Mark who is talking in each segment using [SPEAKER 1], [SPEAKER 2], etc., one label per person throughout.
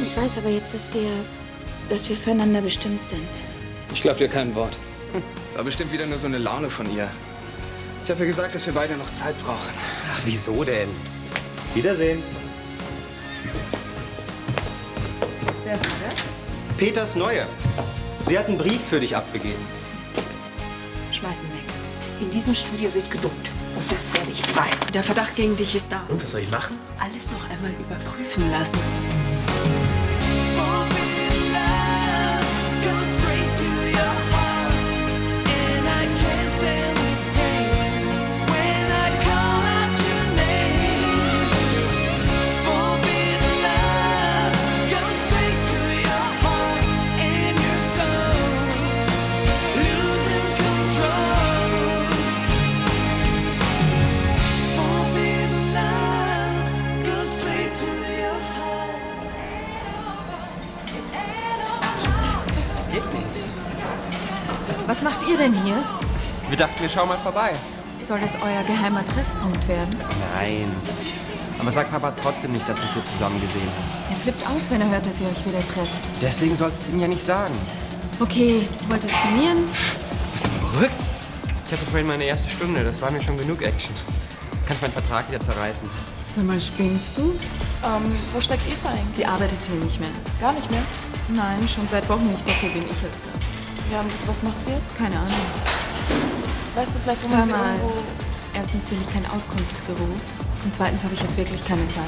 [SPEAKER 1] ich weiß aber jetzt, dass wir füreinander bestimmt sind.
[SPEAKER 2] Ich glaub dir kein Wort. War bestimmt wieder nur so eine Laune von ihr. Ich habe ihr gesagt, dass wir beide noch Zeit brauchen.
[SPEAKER 3] Ach, wieso denn? Wiedersehen.
[SPEAKER 4] Wer war das?
[SPEAKER 3] Peters Neue. Sie hat einen Brief für dich abgegeben.
[SPEAKER 4] Schmeiß ihn weg. In diesem Studio wird gedopt. Und das werde ich beweisen.
[SPEAKER 5] Der Verdacht gegen dich ist da.
[SPEAKER 3] Und was soll ich machen?
[SPEAKER 5] Alles noch einmal überprüfen lassen. Was macht ihr denn hier?
[SPEAKER 6] Wir dachten, wir schauen mal vorbei.
[SPEAKER 5] Soll das euer geheimer Treffpunkt werden?
[SPEAKER 6] Nein. Aber sag Papa trotzdem nicht, dass du uns hier zusammen gesehen hast.
[SPEAKER 5] Er flippt aus, wenn er hört, dass ihr euch wieder trefft.
[SPEAKER 6] Deswegen sollst du es ihm ja nicht sagen.
[SPEAKER 5] Okay, wollt ihr trainieren?
[SPEAKER 6] Bist du verrückt? Ich hatte vorhin meine erste Stunde. Das war mir schon genug Action. Du kannst meinen Vertrag wieder zerreißen.
[SPEAKER 5] Sag mal, spinnst du?
[SPEAKER 7] Wo steckt Eva eigentlich?
[SPEAKER 5] Die arbeitet hier nicht mehr.
[SPEAKER 7] Gar nicht mehr?
[SPEAKER 5] Nein, schon seit Wochen nicht. Dafür bin ich jetzt da.
[SPEAKER 7] Ja, und was macht sie jetzt?
[SPEAKER 5] Keine Ahnung.
[SPEAKER 7] Weißt du vielleicht, wo
[SPEAKER 5] Hör
[SPEAKER 7] man sie
[SPEAKER 5] mal.
[SPEAKER 7] irgendwo...
[SPEAKER 5] Erstens bin ich kein Auskunftsbüro. Und zweitens habe ich jetzt wirklich keine Zeit.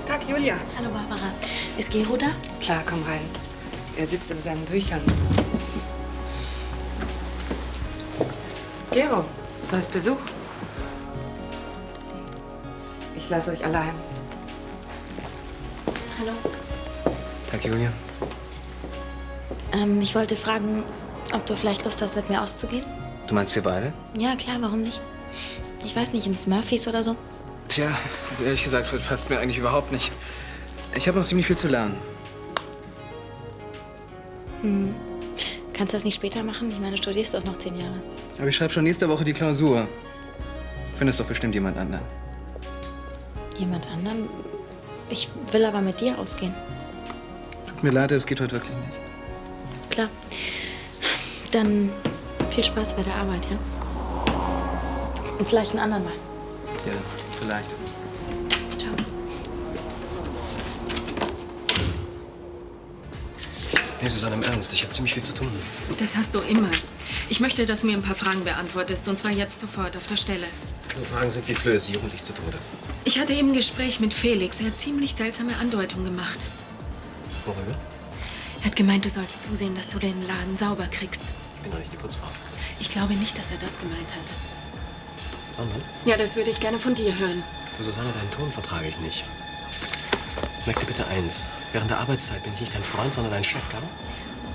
[SPEAKER 4] Tag, Julia.
[SPEAKER 1] Hallo Barbara. Ist Gero da?
[SPEAKER 4] Klar, komm rein. Er sitzt über seinen Büchern. Gero, du hast Besuch. Ich lasse euch allein.
[SPEAKER 1] Hallo.
[SPEAKER 2] Tag, Julia.
[SPEAKER 1] Ich wollte fragen, ob du vielleicht Lust hast, mit mir auszugehen?
[SPEAKER 2] Du meinst wir beide?
[SPEAKER 1] Ja, klar, warum nicht? Ich weiß nicht, ins Murphys oder so?
[SPEAKER 2] Tja, also ehrlich gesagt, passt mir eigentlich überhaupt nicht. Ich habe noch ziemlich viel zu lernen.
[SPEAKER 1] Kannst du das nicht später machen? Ich meine, du studierst doch noch 10 Jahre.
[SPEAKER 2] Aber ich schreibe schon nächste Woche die Klausur. Findest doch bestimmt jemand anderen.
[SPEAKER 1] Jemand anderen? Ich will aber mit dir ausgehen.
[SPEAKER 2] Tut mir leid, es geht heute wirklich nicht.
[SPEAKER 1] Klar. Dann viel Spaß bei der Arbeit, ja? Und vielleicht einen anderen Mal.
[SPEAKER 2] Ja, vielleicht.
[SPEAKER 1] Ciao.
[SPEAKER 3] Nee, Susanne, im Ernst. Ich habe ziemlich viel zu tun.
[SPEAKER 5] Das hast du immer. Ich möchte, dass du mir ein paar Fragen beantwortest. Und zwar jetzt sofort, auf der Stelle.
[SPEAKER 3] Die Fragen sind wie Flöhe, sie jucken dich zu Tode.
[SPEAKER 5] Ich hatte eben ein Gespräch mit Felix. Er hat ziemlich seltsame Andeutungen gemacht.
[SPEAKER 3] Worüber?
[SPEAKER 5] Er hat gemeint, du sollst zusehen, dass du den Laden sauber kriegst.
[SPEAKER 3] Ich bin doch nicht die Putzfrau.
[SPEAKER 5] Ich glaube nicht, dass er das gemeint hat.
[SPEAKER 3] Sondern?
[SPEAKER 5] Ja, das würde ich gerne von dir hören.
[SPEAKER 3] Du, Susanne, deinen Ton vertrage ich nicht. Merk dir bitte eins. Während der Arbeitszeit bin ich nicht dein Freund, sondern dein Chef, klar?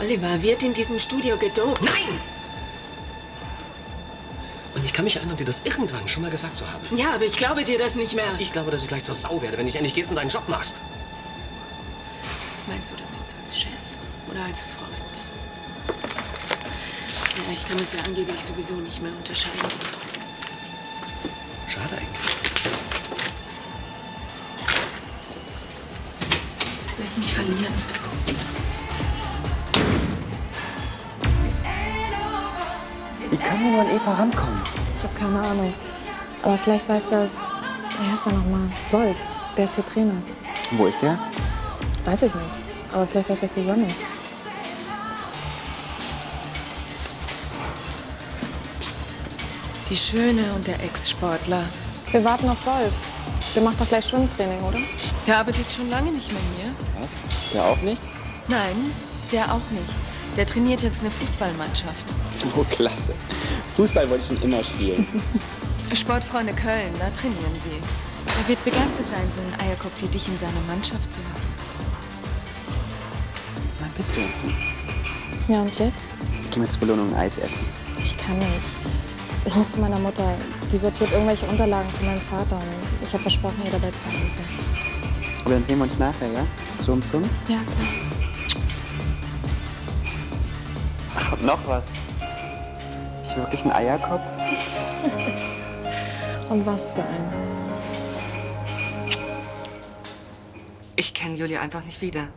[SPEAKER 5] Oliver, wird in diesem Studio gedopt?
[SPEAKER 3] Nein! Und ich kann mich erinnern, dir das irgendwann schon mal gesagt zu haben.
[SPEAKER 5] Ja, aber ich glaube dir das nicht mehr.
[SPEAKER 3] Ich glaube, dass ich gleich zur Sau werde, wenn du nicht endlich gehst und deinen Job machst.
[SPEAKER 5] Meinst du das jetzt als Chef oder als Freund? Ja, ich kann es ja angeblich sowieso nicht mehr unterscheiden.
[SPEAKER 3] Schade eigentlich.
[SPEAKER 5] Du lässt mich verlieren.
[SPEAKER 8] Wie kann man nur an Eva rankommen?
[SPEAKER 7] Ich habe keine Ahnung. Aber vielleicht weiß das... Wie heißt er nochmal? Wolf. Der ist hier Trainer.
[SPEAKER 8] Wo ist der?
[SPEAKER 7] Weiß ich nicht. Aber vielleicht weiß das Susanne.
[SPEAKER 5] Die Schöne und der Ex-Sportler.
[SPEAKER 7] Wir warten auf Wolf. Der macht doch gleich Schwimmtraining, oder?
[SPEAKER 5] Der arbeitet schon lange nicht mehr hier.
[SPEAKER 8] Was? Der auch nicht?
[SPEAKER 5] Nein, der auch nicht. Der trainiert jetzt eine Fußballmannschaft.
[SPEAKER 8] Oh, klasse. Fußball wollte ich schon immer spielen.
[SPEAKER 5] Sportfreunde Köln, da trainieren sie. Er wird begeistert sein, so einen Eierkopf wie dich in seiner Mannschaft zu haben.
[SPEAKER 8] Na bitte.
[SPEAKER 7] Ja, und jetzt?
[SPEAKER 8] Ich gehe mir zur Belohnung ein Eis essen.
[SPEAKER 7] Ich kann nicht. Ich muss zu meiner Mutter. Die sortiert irgendwelche Unterlagen von meinem Vater. Und ich habe versprochen, ihr dabei zu helfen.
[SPEAKER 8] Aber dann sehen wir uns nachher, ja? So um 5?
[SPEAKER 7] Ja, klar.
[SPEAKER 8] Ach, und noch was. Ist wirklich ein Eierkopf?
[SPEAKER 7] Und was für ein.
[SPEAKER 4] Ich kenne Julia einfach nicht wieder.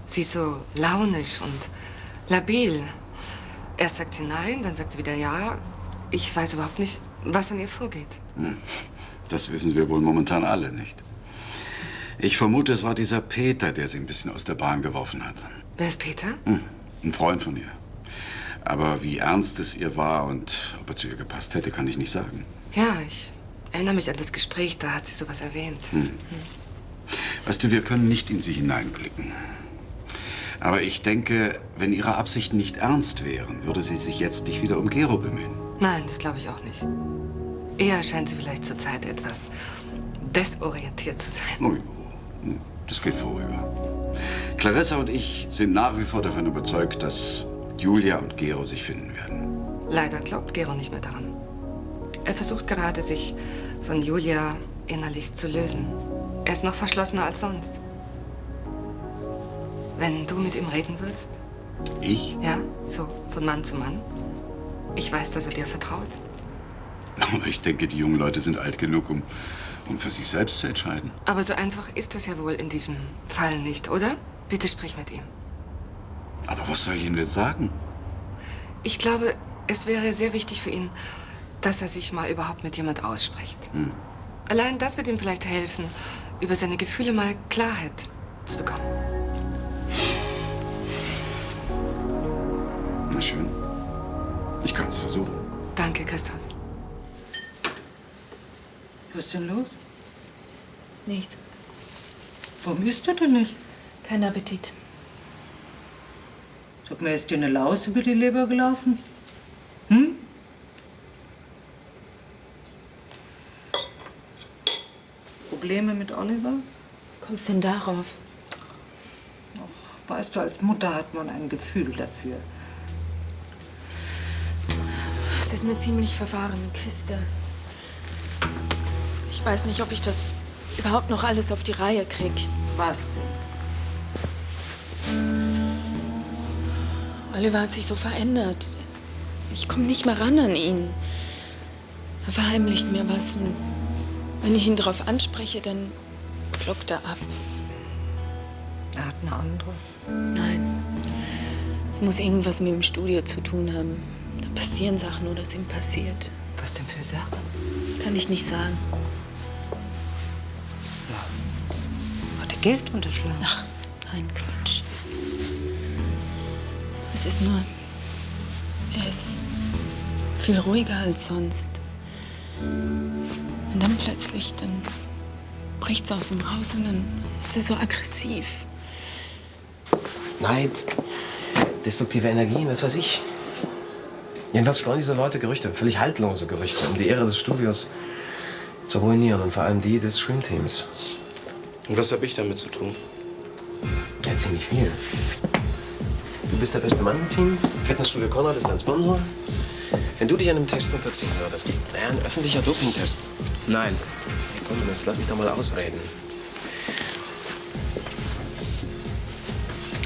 [SPEAKER 4] Sie ist so launisch und labil. Erst sagt sie nein, dann sagt sie wieder ja. Ich weiß überhaupt nicht, was an ihr vorgeht.
[SPEAKER 9] Das wissen wir wohl momentan alle nicht. Ich vermute, es war dieser Peter, der sie ein bisschen aus der Bahn geworfen hat.
[SPEAKER 4] Wer ist Peter?
[SPEAKER 9] Ein Freund von ihr. Aber wie ernst es ihr war und ob er zu ihr gepasst hätte, kann ich nicht sagen.
[SPEAKER 4] Ja, ich erinnere mich an das Gespräch, da hat sie sowas erwähnt.
[SPEAKER 9] Weißt du, wir können nicht in sie hineinblicken. Aber ich denke, wenn ihre Absichten nicht ernst wären, würde sie sich jetzt nicht wieder um Gero bemühen.
[SPEAKER 4] Nein, das glaube ich auch nicht. Eher scheint sie vielleicht zurzeit etwas desorientiert zu sein.
[SPEAKER 9] Oh, das geht vorüber. Clarissa und ich sind nach wie vor davon überzeugt, dass Julia und Gero sich finden werden.
[SPEAKER 4] Leider glaubt Gero nicht mehr daran. Er versucht gerade, sich von Julia innerlich zu lösen. Er ist noch verschlossener als sonst. Wenn du mit ihm reden würdest?
[SPEAKER 9] Ich?
[SPEAKER 4] Ja, so von Mann zu Mann. Ich weiß, dass er dir vertraut.
[SPEAKER 9] Aber ich denke, die jungen Leute sind alt genug, um für sich selbst zu entscheiden.
[SPEAKER 4] Aber so einfach ist das ja wohl in diesem Fall nicht, oder? Bitte sprich mit ihm.
[SPEAKER 9] Aber was soll ich ihm denn sagen?
[SPEAKER 4] Ich glaube, es wäre sehr wichtig für ihn, dass er sich mal überhaupt mit jemand ausspricht. Allein das wird ihm vielleicht helfen, über seine Gefühle mal Klarheit zu bekommen.
[SPEAKER 9] Na schön. Ich kann es versuchen.
[SPEAKER 4] Danke, Christoph.
[SPEAKER 10] Was ist denn los?
[SPEAKER 5] Nichts.
[SPEAKER 10] Warum isst du denn nicht?
[SPEAKER 5] Kein Appetit.
[SPEAKER 10] Sag mal, ist dir eine Laus über die Leber gelaufen? Probleme mit Oliver?
[SPEAKER 5] Kommst denn darauf?
[SPEAKER 10] Ach, weißt du, als Mutter hat man ein Gefühl dafür.
[SPEAKER 5] Es ist eine ziemlich verfahrene Kiste. Ich weiß nicht, ob ich das überhaupt noch alles auf die Reihe krieg.
[SPEAKER 10] Was denn?
[SPEAKER 5] Oliver hat sich so verändert. Ich komme nicht mehr ran an ihn. Er verheimlicht mir was. Und wenn ich ihn darauf anspreche, dann blockt er ab.
[SPEAKER 10] Er hat eine andere.
[SPEAKER 5] Nein. Es muss irgendwas mit dem Studio zu tun haben. Da passieren Sachen oder sind passiert.
[SPEAKER 10] Was denn für Sachen?
[SPEAKER 5] Kann ich nicht sagen.
[SPEAKER 10] Hat er Geld unterschlagen?
[SPEAKER 5] Ach, nein, Quatsch. Es ist nur, er ist viel ruhiger als sonst. Und dann plötzlich, dann bricht's aus ihm raus und dann ist er so aggressiv.
[SPEAKER 3] Neid, destruktive Energien, was weiß ich. Jedenfalls streuen diese Leute Gerüchte, völlig haltlose Gerüchte, um die Ehre des Studios zu ruinieren und vor allem die des Streamteams.
[SPEAKER 11] Und was habe ich damit zu tun?
[SPEAKER 3] Ja, ziemlich viel. Du bist der beste Mann im Team. Fitnessstudio Konrad ist dein Sponsor. Wenn du dich einem Test unterziehen würdest, naja, ein öffentlicher Dopingtest.
[SPEAKER 11] Nein.
[SPEAKER 3] Komm, jetzt lass mich doch mal ausreden.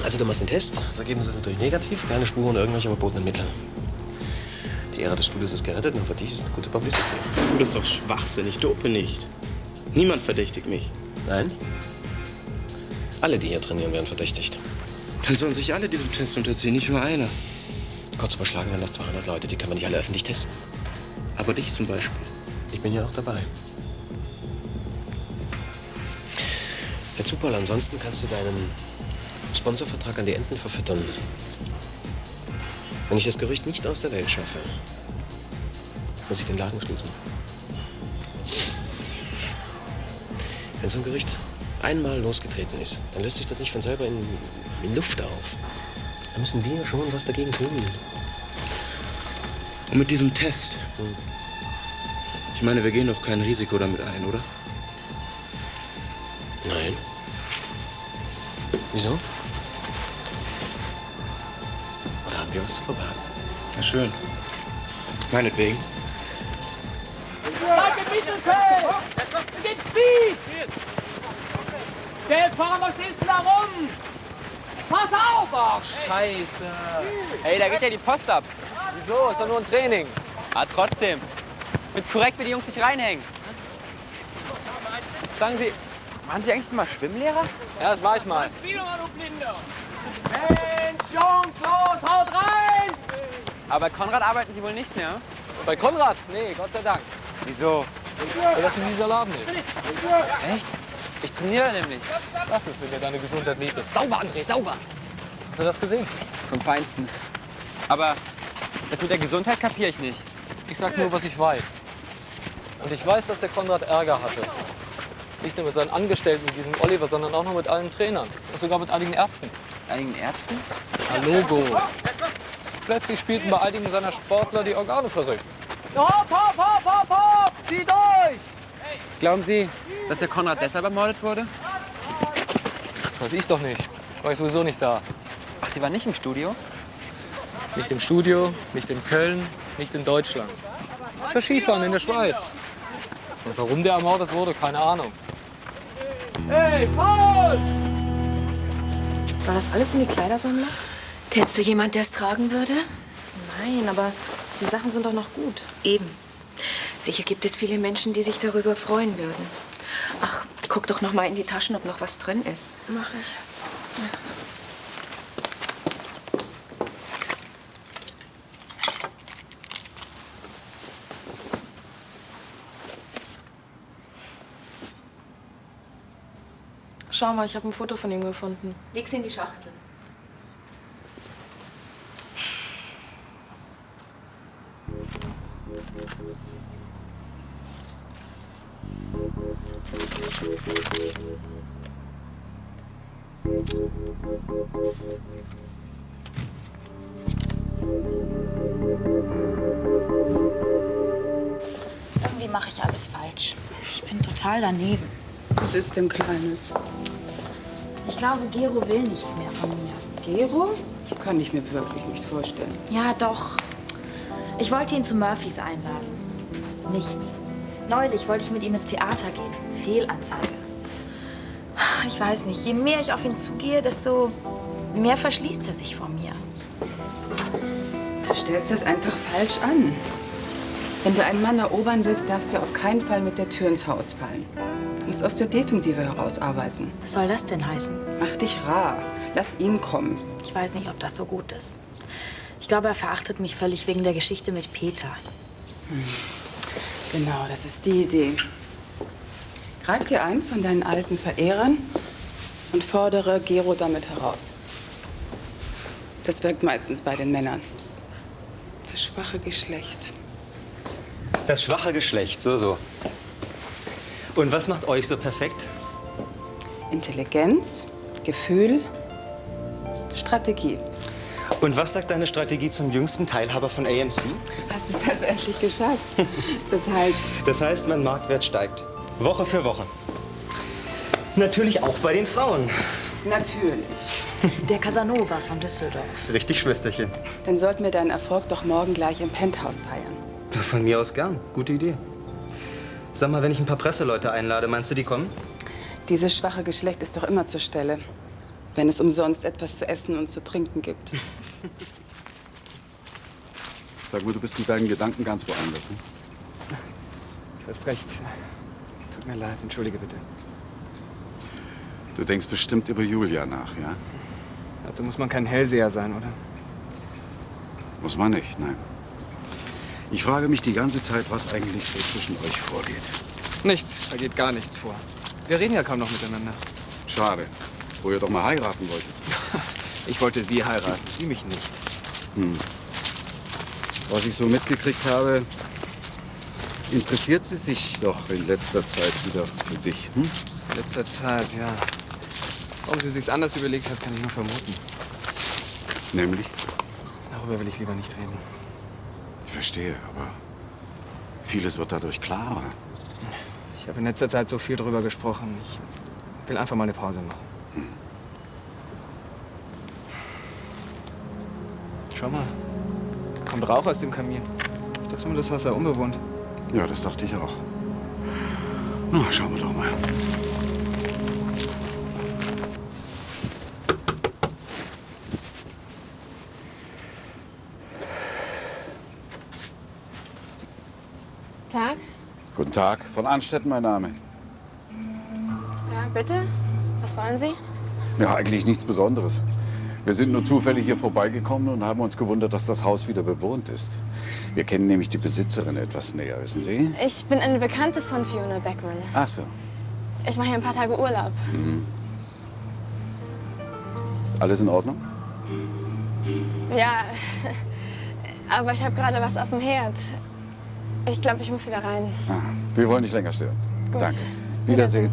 [SPEAKER 3] Also du machst den Test, das Ergebnis ist natürlich negativ, keine Spuren irgendwelcher verbotenen Mittel. Die Ehre des Studios ist gerettet und für dich ist eine gute Publicity.
[SPEAKER 11] Du bist doch Schwachsinn, ich dope nicht. Niemand verdächtigt mich.
[SPEAKER 3] Nein? Alle, die hier trainieren, werden verdächtigt.
[SPEAKER 11] Dann sollen sich alle diesem Test unterziehen, nicht nur einer.
[SPEAKER 3] Kurz überschlagen werden das 200 Leute, die kann man nicht alle öffentlich testen.
[SPEAKER 11] Aber dich zum Beispiel.
[SPEAKER 3] Ich bin ja auch dabei. Ja, Zupal, ansonsten kannst du deinen Sponsorvertrag an die Enten verfüttern. Wenn ich das Gerücht nicht aus der Welt schaffe, muss ich den Laden schließen. Wenn so ein Gerücht einmal losgetreten ist, dann löst sich das nicht von selber in Luft auf. Da müssen wir schon was dagegen tun.
[SPEAKER 11] Und mit diesem Test? Ich meine, wir gehen doch kein Risiko damit ein, oder?
[SPEAKER 3] Nein. Wieso? Oder haben wir was zu verbergen?
[SPEAKER 11] Na schön. Meinetwegen.
[SPEAKER 12] Mittelfeld! Gib Speed! Geldfahrer, was stehst du da rum? Pass auf!
[SPEAKER 6] Ach, scheiße. Ey, da geht ja die Post ab. Wieso? Ist doch nur ein Training. Ah, trotzdem. Find's korrekt, wie die Jungs sich reinhängen. Sagen Sie, waren Sie eigentlich mal Schwimmlehrer? Ja, das war ich mal.
[SPEAKER 12] Mensch, Jungs, los, haut rein!
[SPEAKER 6] Aber bei Konrad arbeiten Sie wohl nicht mehr?
[SPEAKER 12] Bei Konrad? Nee, Gott sei Dank.
[SPEAKER 6] Wieso?
[SPEAKER 12] Weil das ein mieser Laden ist.
[SPEAKER 6] Echt? Ich trainiere nämlich.
[SPEAKER 12] Lass es, wenn dir deine Gesundheit lieb ist. Sauber, André, sauber! Hast du das gesehen?
[SPEAKER 6] Vom Feinsten. Aber das mit der Gesundheit kapiere ich nicht.
[SPEAKER 12] Ich sag nur, was ich weiß. Und ich weiß, dass der Konrad Ärger hatte. Nicht nur mit seinen Angestellten, mit diesem Oliver, sondern auch noch mit allen Trainern. Sogar mit einigen Ärzten.
[SPEAKER 6] Einigen Ärzten?
[SPEAKER 12] Ja, Logo. Plötzlich spielten bei einigen seiner Sportler die Organe verrückt. Hopp, hopp, hopp, hopp, hopp! Zieh durch!
[SPEAKER 6] Glauben Sie, dass der Konrad deshalb ermordet wurde?
[SPEAKER 12] Das weiß ich doch nicht. War ich sowieso nicht da.
[SPEAKER 6] Ach, Sie waren nicht im Studio?
[SPEAKER 12] Nicht im Studio, nicht in Köln, nicht in Deutschland. Für Skifahren in der Schweiz. Und warum der ermordet wurde, keine Ahnung. Hey, Paul!
[SPEAKER 7] War das alles in die Kleidersammlung?
[SPEAKER 5] Kennst du jemanden, der es tragen würde?
[SPEAKER 7] Nein, aber die Sachen sind doch noch gut.
[SPEAKER 5] Eben. Sicher gibt es viele Menschen, die sich darüber freuen würden. Ach, guck doch noch mal in die Taschen, ob noch was drin ist.
[SPEAKER 7] Mach ich. Schau mal, ich habe ein Foto von ihm gefunden.
[SPEAKER 5] Leg's in die Schachtel.
[SPEAKER 1] Irgendwie mache ich alles falsch. Ich bin total daneben.
[SPEAKER 10] Was ist denn Kleines?
[SPEAKER 1] Ich glaube, Gero will nichts mehr von mir.
[SPEAKER 10] Gero? Das kann ich mir wirklich nicht vorstellen.
[SPEAKER 1] Ja, doch. Ich wollte ihn zu Murphys einladen. Nichts. Neulich wollte ich mit ihm ins Theater gehen. Fehlanzeige. Ich weiß nicht, je mehr ich auf ihn zugehe, desto mehr verschließt er sich vor mir.
[SPEAKER 10] Du stellst das einfach falsch an. Wenn du einen Mann erobern willst, darfst du auf keinen Fall mit der Tür ins Haus fallen. Du musst aus der Defensive heraus arbeiten.
[SPEAKER 1] Was soll das denn heißen?
[SPEAKER 10] Mach dich rar. Lass ihn kommen.
[SPEAKER 1] Ich weiß nicht, ob das so gut ist. Ich glaube, er verachtet mich völlig wegen der Geschichte mit Peter.
[SPEAKER 10] Genau, das ist die Idee. Greif dir einen von deinen alten Verehrern und fordere Gero damit heraus. Das wirkt meistens bei den Männern. Das schwache Geschlecht.
[SPEAKER 13] Das schwache Geschlecht, so. Und was macht euch so perfekt?
[SPEAKER 10] Intelligenz, Gefühl, Strategie.
[SPEAKER 13] Und was sagt deine Strategie zum jüngsten Teilhaber von AMC?
[SPEAKER 10] Hast du es also endlich geschafft?
[SPEAKER 13] Das heißt, mein Marktwert steigt. Woche für Woche. Natürlich auch bei den Frauen.
[SPEAKER 10] Natürlich.
[SPEAKER 1] Der Casanova von Düsseldorf.
[SPEAKER 13] Richtig, Schwesterchen.
[SPEAKER 10] Dann sollten wir deinen Erfolg doch morgen gleich im Penthouse feiern.
[SPEAKER 13] Von mir aus gern. Gute Idee. Sag mal, wenn ich ein paar Presseleute einlade, meinst du, die kommen?
[SPEAKER 10] Dieses schwache Geschlecht ist doch immer zur Stelle, wenn es umsonst etwas zu essen und zu trinken gibt.
[SPEAKER 9] Sag mal, du bist mit deinen Gedanken ganz woanders. Hm?
[SPEAKER 6] Du hast recht. Tut mir leid, entschuldige bitte.
[SPEAKER 9] Du denkst bestimmt über Julia nach, ja?
[SPEAKER 6] Also muss man kein Hellseher sein, oder?
[SPEAKER 9] Muss man nicht, nein. Ich frage mich die ganze Zeit, was eigentlich so zwischen euch vorgeht.
[SPEAKER 6] Nichts, da geht gar nichts vor. Wir reden ja kaum noch miteinander.
[SPEAKER 9] Schade, wo ihr doch mal heiraten wolltet.
[SPEAKER 6] Ich wollte sie heiraten, sie mich nicht.
[SPEAKER 9] Was ich so mitgekriegt habe, interessiert sie sich doch in letzter Zeit wieder für dich.
[SPEAKER 6] In letzter Zeit, ja. Warum sie sich's anders überlegt hat, kann ich nur vermuten.
[SPEAKER 9] Nämlich?
[SPEAKER 6] Darüber will ich lieber nicht reden.
[SPEAKER 9] Ich verstehe, aber vieles wird dadurch klarer.
[SPEAKER 6] Ich habe in letzter Zeit so viel drüber gesprochen. Ich will einfach mal eine Pause machen. Schau mal, kommt Rauch aus dem Kamin. Ich dachte immer, das Haus sei unbewohnt.
[SPEAKER 9] Ja, das dachte ich auch. Na, schauen wir doch mal.
[SPEAKER 5] Tag.
[SPEAKER 9] Guten Tag, von Anstetten mein Name.
[SPEAKER 5] Ja, bitte? Was wollen Sie?
[SPEAKER 9] Ja, eigentlich nichts Besonderes. Wir sind nur zufällig hier vorbeigekommen und haben uns gewundert, dass das Haus wieder bewohnt ist. Wir kennen nämlich die Besitzerin etwas näher, wissen Sie?
[SPEAKER 5] Ich bin eine Bekannte von Fiona Beckman.
[SPEAKER 9] Ach so.
[SPEAKER 5] Ich mache hier ein paar Tage Urlaub.
[SPEAKER 9] Mhm. Alles in Ordnung?
[SPEAKER 5] Ja, aber ich habe gerade was auf dem Herd. Ich glaube, ich muss wieder rein.
[SPEAKER 9] Ah, wir wollen nicht länger stören.
[SPEAKER 5] Gut.
[SPEAKER 9] Danke. Wiedersehen.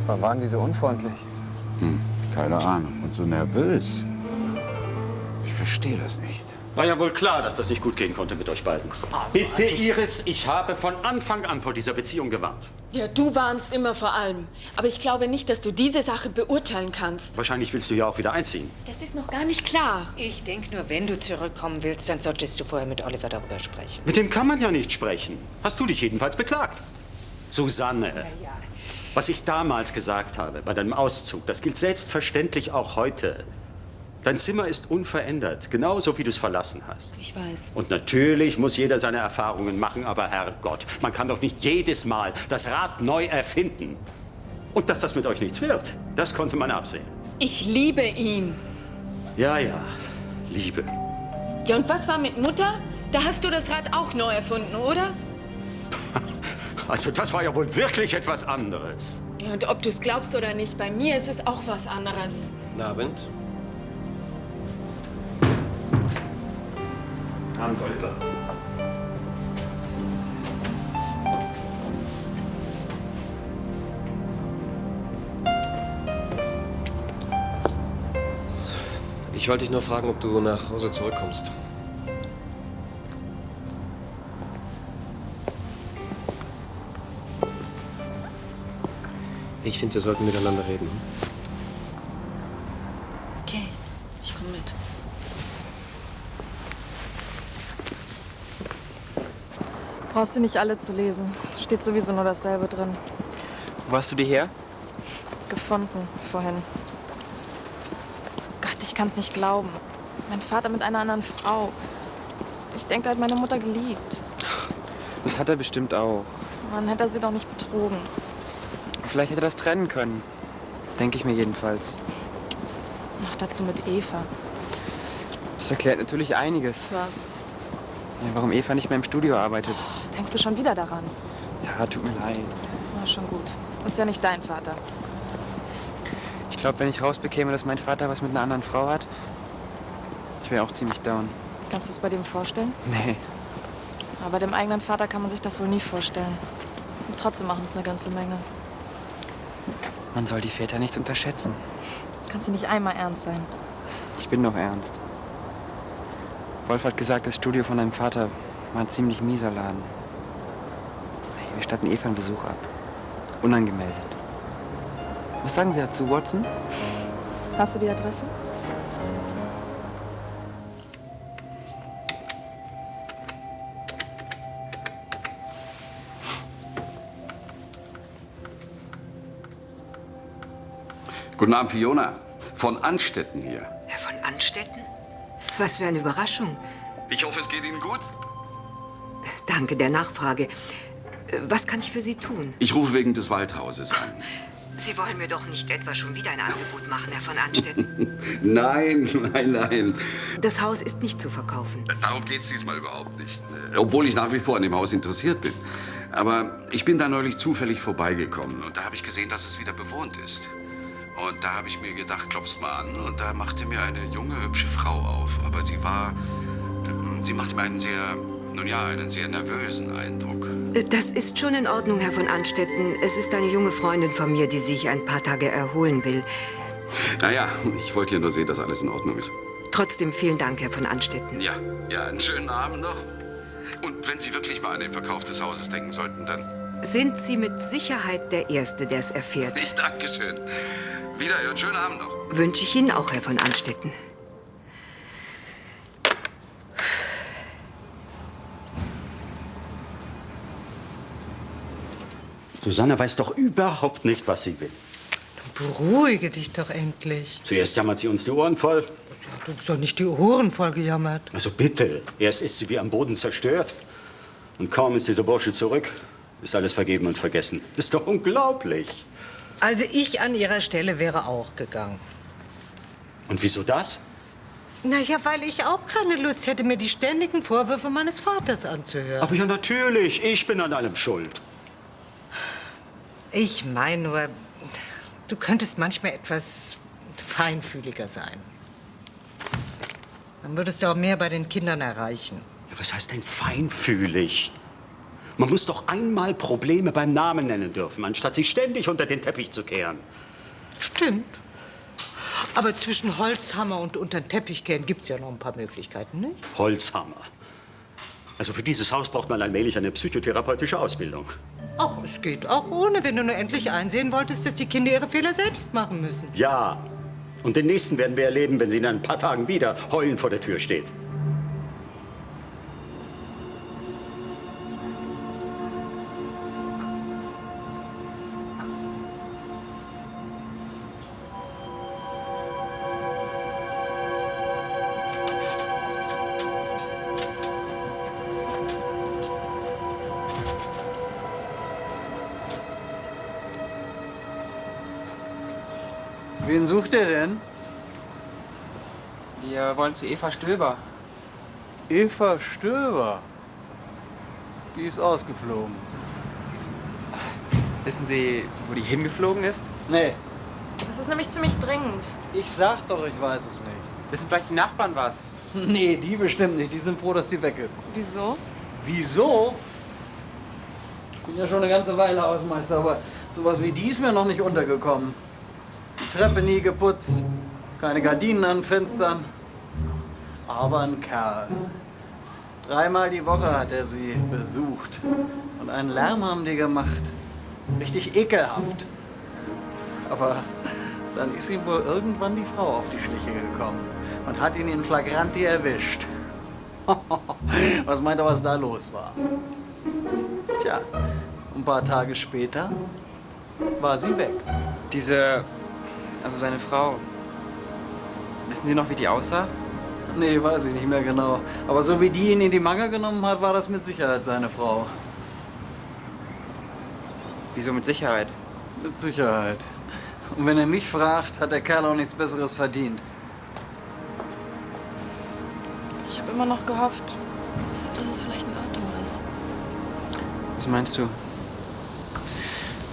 [SPEAKER 11] Wann waren die so unfreundlich?
[SPEAKER 9] Keine Ahnung. Und so nervös. Ich verstehe das nicht.
[SPEAKER 14] War ja wohl klar, dass das nicht gut gehen konnte mit euch beiden. Bitte, Iris, ich habe von Anfang an vor dieser Beziehung gewarnt.
[SPEAKER 5] Ja, du warnst immer vor allem. Aber ich glaube nicht, dass du diese Sache beurteilen kannst.
[SPEAKER 14] Wahrscheinlich willst du ja auch wieder einziehen.
[SPEAKER 5] Das ist noch gar nicht klar.
[SPEAKER 15] Ich denke nur, wenn du zurückkommen willst, dann solltest du vorher mit Oliver darüber sprechen.
[SPEAKER 14] Mit dem kann man ja nicht sprechen. Hast du dich jedenfalls beklagt? Susanne, was ich damals gesagt habe bei deinem Auszug, das gilt selbstverständlich auch heute. Dein Zimmer ist unverändert, genauso wie du es verlassen hast.
[SPEAKER 15] Ich weiß.
[SPEAKER 14] Und natürlich muss jeder seine Erfahrungen machen, aber Herrgott, man kann doch nicht jedes Mal das Rad neu erfinden. Und dass das mit euch nichts wird, das konnte man absehen.
[SPEAKER 5] Ich liebe ihn.
[SPEAKER 14] Ja, ja, Liebe.
[SPEAKER 5] Ja, und was war mit Mutter? Da hast du das Rad auch neu erfunden, oder?
[SPEAKER 14] Also das war ja wohl wirklich etwas anderes.
[SPEAKER 5] Ja, und ob du es glaubst oder nicht, bei mir ist es auch was anderes.
[SPEAKER 3] Guten Abend.
[SPEAKER 14] Abend, Oliver.
[SPEAKER 3] Ich wollte dich nur fragen, ob du nach Hause zurückkommst. Ich finde, wir sollten miteinander reden.
[SPEAKER 5] Okay, ich komme mit.
[SPEAKER 7] Brauchst du nicht alle zu lesen. Steht sowieso nur dasselbe drin.
[SPEAKER 8] Wo hast du die her?
[SPEAKER 7] Gefunden, vorhin. Gott, ich kann's nicht glauben. Mein Vater mit einer anderen Frau. Ich denke, er hat meine Mutter geliebt.
[SPEAKER 8] Das hat er bestimmt auch.
[SPEAKER 7] Mann, hätte er sie doch nicht betrogen.
[SPEAKER 8] Vielleicht hätte er das trennen können. Denke ich mir jedenfalls.
[SPEAKER 7] Ach, dazu mit Eva.
[SPEAKER 8] Das erklärt natürlich einiges.
[SPEAKER 7] Was?
[SPEAKER 8] Ja, warum Eva nicht mehr im Studio arbeitet.
[SPEAKER 7] Denkst du schon wieder daran?
[SPEAKER 8] Ja, tut mir leid.
[SPEAKER 7] Na, schon gut. Ist ja nicht dein Vater.
[SPEAKER 8] Ich glaube, wenn ich rausbekäme, dass mein Vater was mit einer anderen Frau hat, ich wäre auch ziemlich down.
[SPEAKER 7] Kannst du es bei dem vorstellen?
[SPEAKER 8] Nee.
[SPEAKER 7] Aber bei dem eigenen Vater kann man sich das wohl nie vorstellen. Und trotzdem machen es eine ganze Menge.
[SPEAKER 8] Man soll die Väter nicht unterschätzen.
[SPEAKER 7] Kannst du nicht einmal ernst sein?
[SPEAKER 8] Ich bin doch ernst. Wolf hat gesagt, das Studio von deinem Vater war ein ziemlich mieser Laden. Wir statten Eva einen Besuch ab. Unangemeldet. Was sagen Sie dazu, Watson?
[SPEAKER 7] Hast du die Adresse?
[SPEAKER 9] Guten Abend, Fiona. Von Anstetten hier.
[SPEAKER 15] Herr von Anstetten? Was für eine Überraschung.
[SPEAKER 9] Ich hoffe, es geht Ihnen gut.
[SPEAKER 15] Danke der Nachfrage. Was kann ich für Sie tun?
[SPEAKER 9] Ich rufe wegen des Waldhauses an.
[SPEAKER 15] Sie wollen mir doch nicht etwa schon wieder ein Angebot machen, Herr von Anstetten.
[SPEAKER 9] Nein, nein, nein.
[SPEAKER 15] Das Haus ist nicht zu verkaufen.
[SPEAKER 9] Darum geht es diesmal überhaupt nicht. Obwohl ich nach wie vor an dem Haus interessiert bin. Aber ich bin da neulich zufällig vorbeigekommen und da habe ich gesehen, dass es wieder bewohnt ist. Und da habe ich mir gedacht, klopf's mal an. Und da machte mir eine junge, hübsche Frau auf. Aber sie machte mir einen sehr nervösen Eindruck.
[SPEAKER 15] Das ist schon in Ordnung, Herr von Anstetten. Es ist eine junge Freundin von mir, die sich ein paar Tage erholen will.
[SPEAKER 9] Naja, ich wollte ja nur sehen, dass alles in Ordnung ist.
[SPEAKER 15] Trotzdem vielen Dank, Herr von Anstetten.
[SPEAKER 9] Ja, einen schönen Abend noch. Und wenn Sie wirklich mal an den Verkauf des Hauses denken sollten, dann...
[SPEAKER 15] Sind Sie mit Sicherheit der Erste, der es erfährt.
[SPEAKER 9] Ich danke schön. Wiederhören, schönen Abend noch.
[SPEAKER 15] Wünsche ich Ihnen auch, Herr von Anstetten.
[SPEAKER 14] Susanne weiß doch überhaupt nicht, was sie will.
[SPEAKER 16] Beruhige dich doch endlich.
[SPEAKER 14] Zuerst jammert sie uns die Ohren voll.
[SPEAKER 16] Du hast doch nicht die Ohren voll gejammert.
[SPEAKER 14] Also bitte, erst ist sie wie am Boden zerstört. Und kaum ist dieser Bursche zurück, ist alles vergeben und vergessen. Ist doch unglaublich.
[SPEAKER 16] Also ich an ihrer Stelle wäre auch gegangen.
[SPEAKER 14] Und wieso das?
[SPEAKER 16] Na ja, weil ich auch keine Lust hätte, mir die ständigen Vorwürfe meines Vaters anzuhören.
[SPEAKER 14] Aber ja, natürlich. Ich bin an allem schuld.
[SPEAKER 16] Ich meine nur, du könntest manchmal etwas feinfühliger sein. Dann würdest du auch mehr bei den Kindern erreichen.
[SPEAKER 14] Ja, was heißt denn feinfühlig? Man muss doch einmal Probleme beim Namen nennen dürfen, anstatt sie ständig unter den Teppich zu kehren.
[SPEAKER 16] Stimmt. Aber zwischen Holzhammer und unter den Teppich kehren gibt's ja noch ein paar Möglichkeiten, nicht?
[SPEAKER 14] Holzhammer. Also für dieses Haus braucht man allmählich eine psychotherapeutische Ausbildung.
[SPEAKER 16] Ach, es geht auch ohne, wenn du nur endlich einsehen wolltest, dass die Kinder ihre Fehler selbst machen müssen.
[SPEAKER 14] Ja. Und den nächsten werden wir erleben, wenn sie in ein paar Tagen wieder heulend vor der Tür steht.
[SPEAKER 8] Wen sucht ihr denn? Wir wollen zu Eva Stöber.
[SPEAKER 17] Eva Stöber? Die ist ausgeflogen.
[SPEAKER 8] Wissen Sie, wo die hingeflogen ist?
[SPEAKER 17] Nee.
[SPEAKER 1] Das ist nämlich ziemlich dringend.
[SPEAKER 17] Ich sag doch, ich weiß es nicht.
[SPEAKER 8] Wissen vielleicht die Nachbarn was?
[SPEAKER 17] Nee, die bestimmt nicht. Die sind froh, dass die weg ist.
[SPEAKER 1] Wieso?
[SPEAKER 17] Wieso? Ich bin ja schon eine ganze Weile Hausmeister, aber sowas wie die ist mir noch nicht untergekommen. Die Treppe nie geputzt, keine Gardinen an Fenstern. Aber ein Kerl. 3-mal die Woche hat er sie besucht. Und einen Lärm haben die gemacht. Richtig ekelhaft. Aber dann ist ihm wohl irgendwann die Frau auf die Schliche gekommen und hat ihn in flagranti erwischt. Was meint er, was da los war? Tja, ein paar Tage später war sie weg.
[SPEAKER 8] Also seine Frau. Wissen Sie noch, wie die aussah?
[SPEAKER 17] Nee, weiß ich nicht mehr genau. Aber so wie die ihn in die Mangel genommen hat, war das mit Sicherheit seine Frau.
[SPEAKER 8] Wieso mit Sicherheit?
[SPEAKER 17] Mit Sicherheit. Und wenn er mich fragt, hat der Kerl auch nichts Besseres verdient.
[SPEAKER 7] Ich habe immer noch gehofft, dass es vielleicht ein Irrtum ist.
[SPEAKER 8] Was meinst du?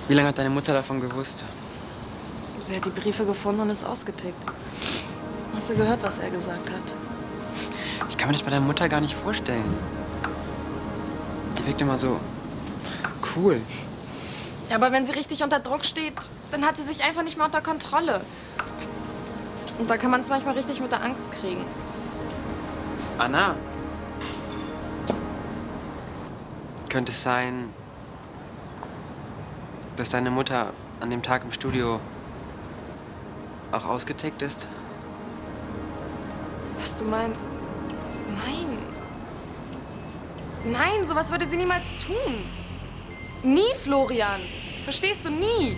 [SPEAKER 8] Wie lange hat deine Mutter davon gewusst?
[SPEAKER 7] Sie hat die Briefe gefunden und ist ausgetickt. Hast du gehört, was er gesagt hat?
[SPEAKER 8] Ich kann mir das bei deiner Mutter gar nicht vorstellen. Die wirkt immer so cool.
[SPEAKER 1] Ja, aber wenn sie richtig unter Druck steht, dann hat sie sich einfach nicht mehr unter Kontrolle. Und da kann man es manchmal richtig mit der Angst kriegen.
[SPEAKER 8] Anna. Könnte es sein, dass deine Mutter an dem Tag im Studio auch ausgetickt ist?
[SPEAKER 1] Was du meinst? Nein. Nein, sowas würde sie niemals tun. Nie, Florian. Verstehst du? Nie.